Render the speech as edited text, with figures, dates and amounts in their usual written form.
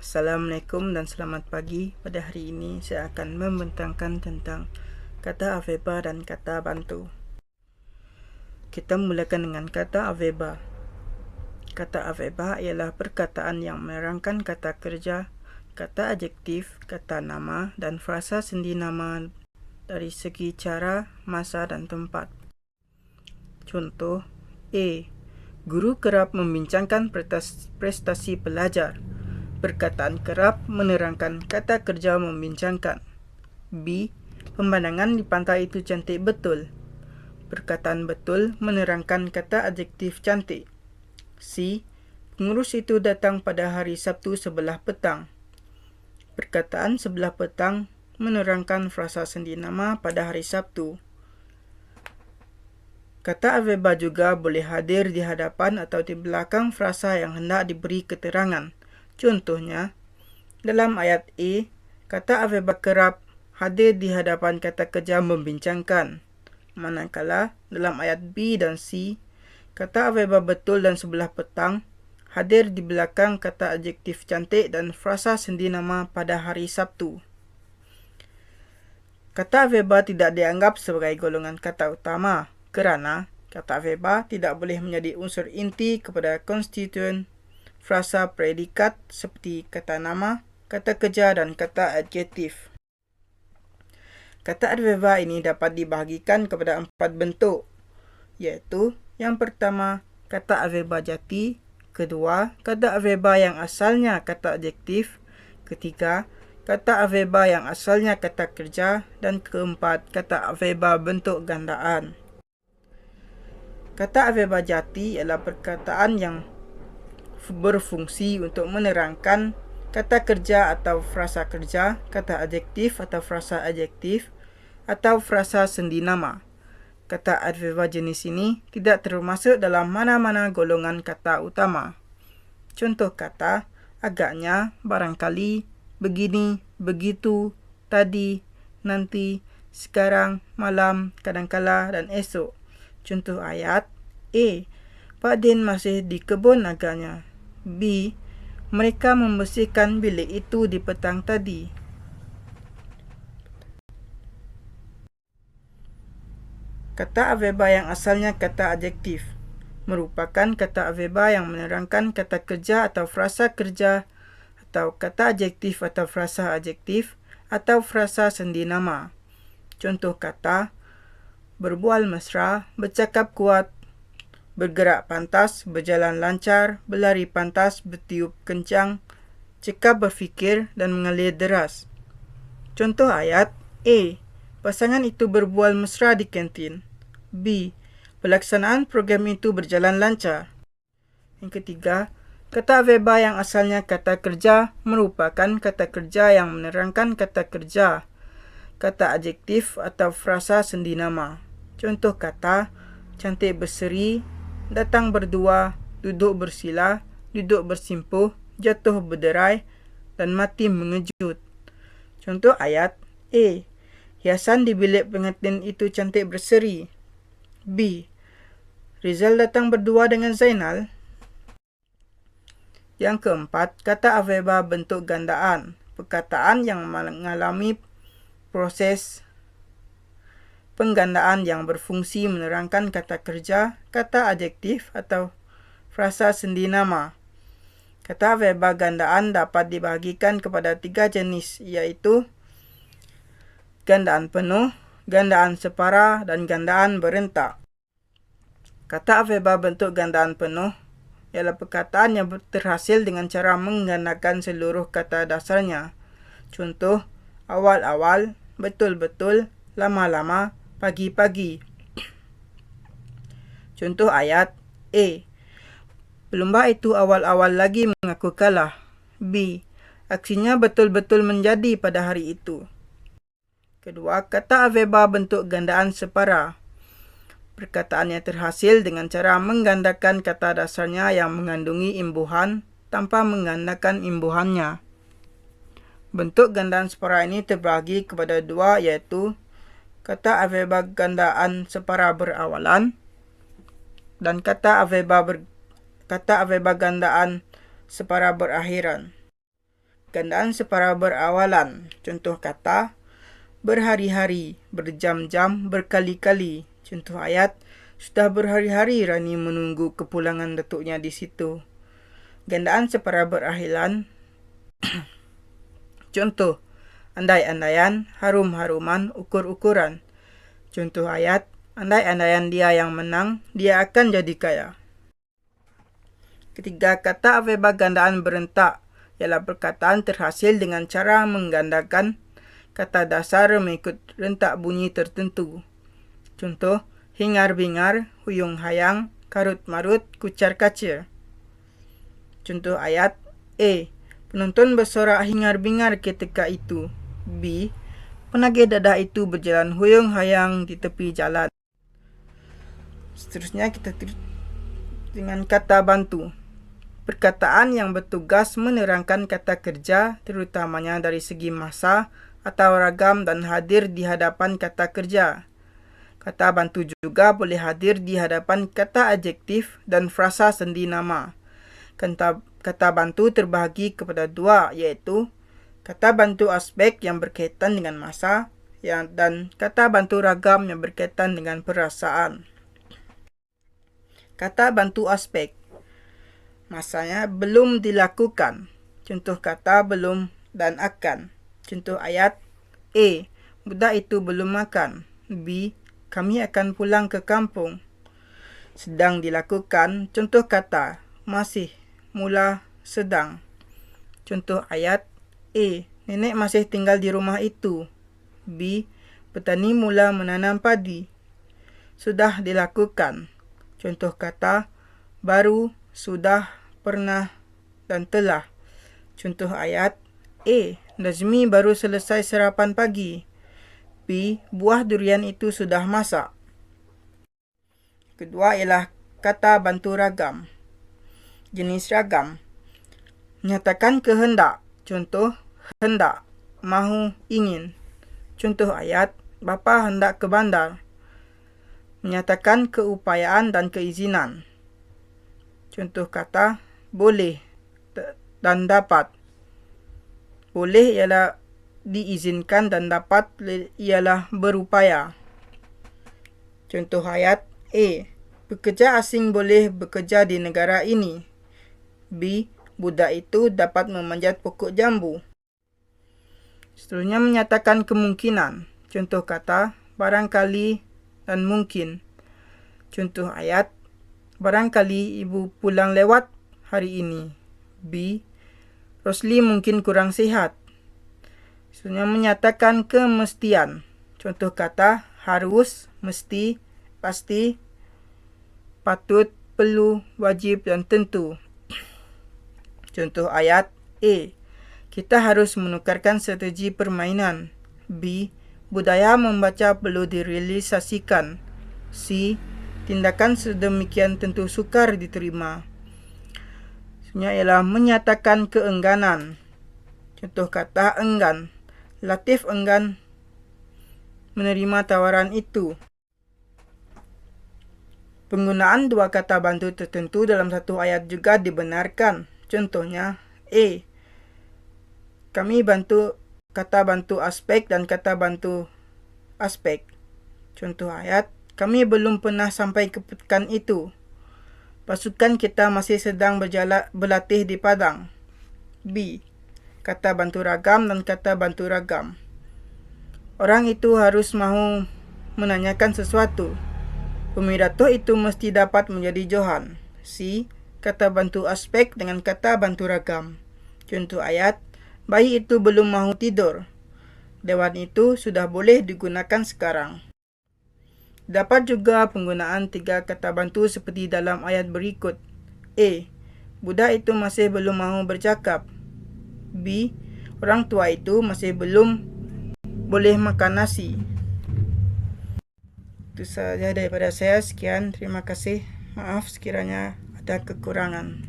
Assalamualaikum dan selamat pagi. Pada hari ini saya akan membentangkan tentang kata aveba dan kata bantu. Kita mulakan dengan kata aveba. Kata aveba ialah perkataan yang menerangkan kata kerja, kata adjektif, kata nama dan frasa sendi nama dari segi cara, masa dan tempat. Contoh A. Guru kerap membincangkan prestasi pelajar. Perkataan kerap menerangkan kata kerja membincangkan. B. Pemandangan di pantai itu cantik betul. Perkataan betul menerangkan kata adjektif cantik. C. Pengurus itu datang pada hari Sabtu sebelah petang. Perkataan sebelah petang menerangkan frasa sendi nama pada hari Sabtu. Kata aveba juga boleh hadir di hadapan atau di belakang frasa yang hendak diberi keterangan. Contohnya, dalam ayat A, kata aveba kerap hadir di hadapan kata kerja membincangkan. Manakala, dalam ayat B dan C, kata aveba betul dan sebelah petang hadir di belakang kata adjektif cantik dan frasa sendi nama pada hari Sabtu. Kata aveba tidak dianggap sebagai golongan kata utama kerana kata aveba tidak boleh menjadi unsur inti kepada konstituen frasa predikat seperti kata nama, kata kerja dan kata adjektif. Kata aveba ini dapat dibahagikan kepada 4 bentuk, iaitu yang pertama, kata aveba jati, kedua, kata aveba yang asalnya kata adjektif, ketiga, kata aveba yang asalnya kata kerja, dan keempat, kata aveba bentuk gandaan. Kata aveba jati ialah perkataan yang berfungsi untuk menerangkan kata kerja atau frasa kerja, kata adjektif atau frasa adjektif, atau frasa sendi nama. Kata aveba jenis ini tidak termasuk dalam mana-mana golongan kata utama. Contoh kata, agaknya, barangkali, begini, begitu, tadi, nanti, sekarang, malam, kadangkala dan esok. Contoh ayat A. Pak Din masih di kebun agaknya. B. Mereka membersihkan bilik itu di petang tadi. Kata aveba yang asalnya kata adjektif merupakan kata aveba yang menerangkan kata kerja atau frasa kerja, atau kata adjektif atau frasa adjektif, atau frasa sendi nama. Contoh kata, berbual mesra, bercakap kuat, bergerak pantas, berjalan lancar, berlari pantas, bertiup kencang, cekap berfikir dan mengalir deras. Contoh ayat A. Pasangan itu berbual mesra di kantin. B. Pelaksanaan program itu berjalan lancar. Yang ketiga, kata aveba yang asalnya kata kerja merupakan kata kerja yang menerangkan kata kerja, kata adjektif atau frasa sendi nama. Contoh kata, cantik berseri, datang berdua, duduk bersila, duduk bersimpuh, jatuh berderai, dan mati mengejut. Contoh ayat A. Hiasan di bilik pengantin itu cantik berseri. B. Rizal datang berdua dengan Zainal. Yang keempat, kata aveba bentuk gandaan. Perkataan yang mengalami proses penggandaan yang berfungsi menerangkan kata kerja, kata adjektif atau frasa sendi nama. Kata aveba gandaan dapat dibahagikan kepada 3 jenis, iaitu gandaan penuh, gandaan separa, dan gandaan berentak. Kata aveba bentuk gandaan penuh ialah perkataan yang terhasil dengan cara menggandakan seluruh kata dasarnya. Contoh, awal-awal, betul-betul, lama-lama, pagi-pagi. Contoh ayat A. Pelumba itu awal-awal lagi mengaku kalah. B. Aksinya betul-betul menjadi pada hari itu. Kedua, kata aveba bentuk gandaan separa. Perkataan yang terhasil dengan cara menggandakan kata dasarnya yang mengandungi imbuhan tanpa menggandakan imbuhannya. Bentuk gandaan separa ini terbagi kepada 2, iaitu kata aveba gandaan separa berawalan dan kata aveba gandaan separa berakhiran. Gandaan separa berawalan. Contoh kata berhari-hari, berjam-jam, berkali-kali. Contoh ayat, sudah berhari-hari Rani menunggu kepulangan datuknya di situ. Gandaan separa berakhiran. Contoh, andai-andaian, harum-haruman, ukur-ukuran. Contoh ayat, andai-andaian dia yang menang, dia akan jadi kaya. Ketiga, kata aveba gandaan berentak ialah perkataan terhasil dengan cara menggandakan kata dasar mengikut rentak bunyi tertentu. Contoh, hingar-bingar, huyung-hayang, karut-marut, kucar-kacir. Contoh ayat, A. Penonton bersorak hingar-bingar ketika itu. B. Penagih dadah itu berjalan huyung-hayang di tepi jalan. Seterusnya kita dengan kata bantu. Perkataan yang bertugas menerangkan kata kerja, terutamanya dari segi masa atau ragam dan hadir di hadapan kata kerja. Kata bantu juga boleh hadir di hadapan kata adjektif dan frasa sendi nama. Kata bantu terbahagi kepada dua, iaitu kata bantu aspek yang berkaitan dengan masa dan kata bantu ragam yang berkaitan dengan perasaan. Kata bantu aspek. Masanya belum dilakukan. Contoh kata belum dan akan. Contoh ayat, A. Budak itu belum makan. B. Kami akan pulang ke kampung. Sedang dilakukan. Contoh kata masih, mula, sedang. Contoh ayat, A. Nenek masih tinggal di rumah itu. B. Petani mula menanam padi. Sudah dilakukan. Contoh kata baru, sudah, pernah, dan telah. Contoh ayat, A. Nazmi baru selesai sarapan pagi. B. Buah durian itu sudah masak. Kedua ialah kata bantu ragam. Jenis ragam. Menyatakan kehendak. Contoh, hendak, mahu, ingin. Contoh ayat, bapa hendak ke bandar. Menyatakan keupayaan dan keizinan. Contoh kata, boleh dan dapat. Boleh ialah diizinkan dan dapat ialah berupaya. Contoh ayat, A. Pekerja asing boleh bekerja di negara ini. B. Budak itu dapat memanjat pokok jambu. Seterusnya menyatakan kemungkinan. Contoh kata, barangkali dan mungkin. Contoh ayat, barangkali ibu pulang lewat hari ini. B. Rosli mungkin kurang sihat. Seterusnya menyatakan kemestian. Contoh kata harus, mesti, pasti, patut, perlu, wajib, dan tentu. Contoh ayat, A. Kita harus menukarkan strategi permainan. B. Budaya membaca perlu direalisasikan. C. Tindakan sedemikian tentu sukar diterima. Ialah menyatakan keengganan. Contoh kata enggan. Latif enggan menerima tawaran itu. Penggunaan dua kata bantu tertentu dalam satu ayat juga dibenarkan. Contohnya, A. Kami bantu kata bantu aspek dan kata bantu aspek. Contoh ayat, kami belum pernah sampai ke pekan itu. Pasukan kita masih sedang berlatih di padang. B. Kata bantu ragam dan kata bantu ragam. Orang itu harus mahu menanyakan sesuatu. Pemidato itu mesti dapat menjadi johan. C. Kata bantu aspek dengan kata bantu ragam. Contoh ayat, bayi itu belum mahu tidur. Dewan itu sudah boleh digunakan sekarang. Dapat juga penggunaan tiga kata bantu seperti dalam ayat berikut. A. Budak itu masih belum mahu bercakap. B. Orang tua itu masih belum boleh makan nasi. Itu saja daripada saya. Sekian. Terima kasih. Maaf sekiranya ada kekurangan.